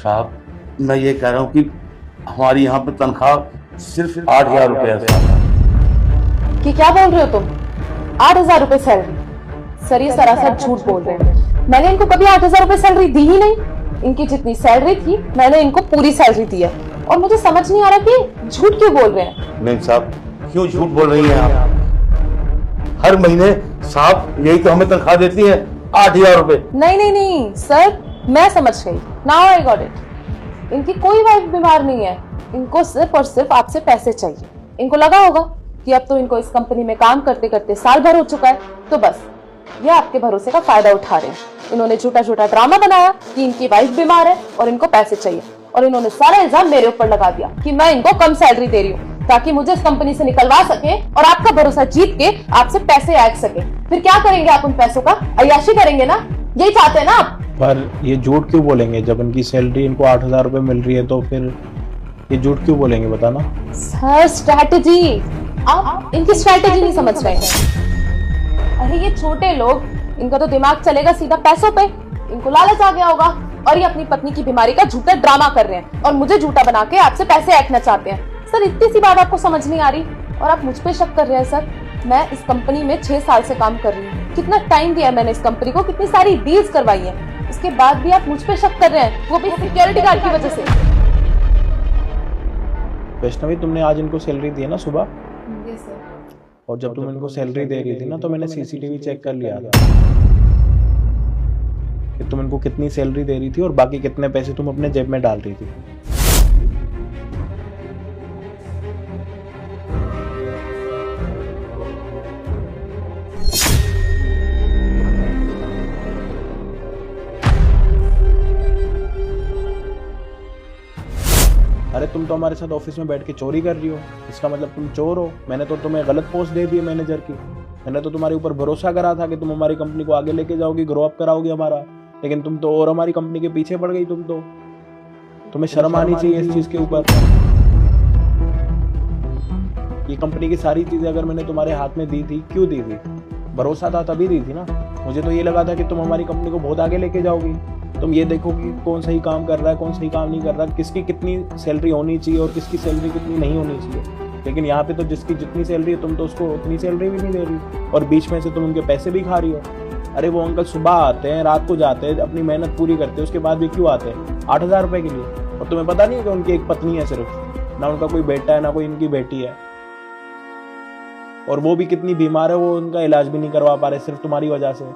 साहब मैं ये कह रहा हूँ कि हमारी यहाँ पे तनख्वाह सिर्फ 8,000 रुपये है साहब। कि क्या बोल रहे हो तुम? 8,000 रुपए सैलरी? सर ये सरासर झूठ बोल रहे हैं। मैंने इनको कभी 8,000 रुपए सैलरी दी ही नहीं। इनकी जितनी सैलरी थी मैंने इनको पूरी सैलरी दी है और मुझे समझ नहीं आ रहा कि झूठ क्यों बोल रहे हैं। नहीं साहब, क्यों झूठ बोल रही हैं आप? हर महीने साहब यही तो हमें तनख्वाह देती है, 8,000 रुपये। नहीं सर, मैं समझ गई। Now I got it. इनकी कोई वाइफ बीमार नहीं है, इनको सिर्फ और सिर्फ आपसे पैसे चाहिए। इनको लगा होगा कि अब तो इनको इस कंपनी में काम करते करते साल भर हो चुका है, तो बस ये आपके भरोसे का फायदा उठा रहे हैं। इन्होंने झूठा झूठा ड्रामा बनाया कि इनकी वाइफ बीमार है और इनको पैसे चाहिए, और इन्होंने सारा इल्जाम मेरे ऊपर लगा दिया कि मैं इनको कम सैलरी दे रही हूँ ताकि मुझे इस कंपनी से निकलवा सके और आपका भरोसा जीत के आपसे पैसे ऐड सके। फिर क्या करेंगे आप उन पैसों का? अय्याशी करेंगे ना? यही चाहते हैं ना आप? पर ये झूठ क्यों बोलेंगे? जब इनकी सैलरी इनको 8,000 रुपये मिल रही है तो फिर ये झूठ क्यों बोलेंगे, बताना। सर स्ट्रैटेजी, आप इनकी स्ट्रैटेजी नहीं समझ रहे हैं। अरे ये छोटे लोग, इनका तो दिमाग चलेगा सीधा पैसों पे। इनको लालच आ गया होगा और ये अपनी पत्नी की बीमारी का झूठा ड्रामा कर रहे हैं और मुझे झूठा बना के आपसे पैसे ऐंठना चाहते हैं। सर इतनी सी बात आपको समझ नहीं आ रही और आप मुझ पे शक कर रहे हैं। सर मैं इस कंपनी में 6 साल से काम कर रही हूँ, कितना टाइम दिया है मैंने इस कंपनी को, कितनी सारी डील्स करवाई है, इसके बाद भी आप मुझ पे शक कर रहे हैं, वो भी सिक्योरिटी गार्ड की वजह से। वैष्णवी, तुमने आज इनको सैलरी दी है ना सुबह? Yes sir. और जब तुम इनको सैलरी दे रही थी ना तो मैंने सीसीटीवी चेक कर लिया था कि तुम इनको कितनी सैलरी दे रही थी और बाकी कितने पैसे तुम अपने जेब में डाल रही थी। अरे तुम तो हमारे साथ ऑफिस में बैठ के चोरी कर रही हो, इसका मतलब तुम चोर हो। मैंने तो तुम्हें गलत पोस्ट दे दी है मैनेजर की। मैंने तो तुम्हारे ऊपर भरोसा करा था कि तुम हमारी कंपनी को आगे लेके जाओगी, ग्रो अप कराओगी हमारा, लेकिन तुम तो और हमारी कंपनी के पीछे पड़ गई। तुम्हें शर्म आनी चाहिए इस चीज के ऊपर। ये कंपनी की सारी चीजें अगर मैंने तुम्हारे हाथ में दी थी, क्यों दी थी? भरोसा था तभी दी थी ना। मुझे तो ये लगा था कि तुम हमारी कंपनी को बहुत आगे लेके जाओगी। तुम ये देखो कि कौन सही काम कर रहा है, कौन सही काम नहीं कर रहा, किसकी कितनी सैलरी होनी चाहिए और किसकी सैलरी कितनी नहीं होनी चाहिए। लेकिन यहाँ पे तो जिसकी जितनी सैलरी है तुम तो उसको उतनी सैलरी भी नहीं दे रही और बीच में से तुम उनके पैसे भी खा रही हो। अरे वो अंकल सुबह आते हैं, रात को जाते हैं, अपनी मेहनत पूरी करते हैं, उसके बाद भी क्यों आते हैं? 8,000 रुपये के लिए। और तुम्हें पता नहीं है कि उनकी एक पत्नी है सिर्फ, ना उनका कोई बेटा है ना कोई उनकी बेटी है, और वो भी कितनी बीमार है, वो उनका इलाज भी नहीं करवा पा रहे सिर्फ तुम्हारी वजह से।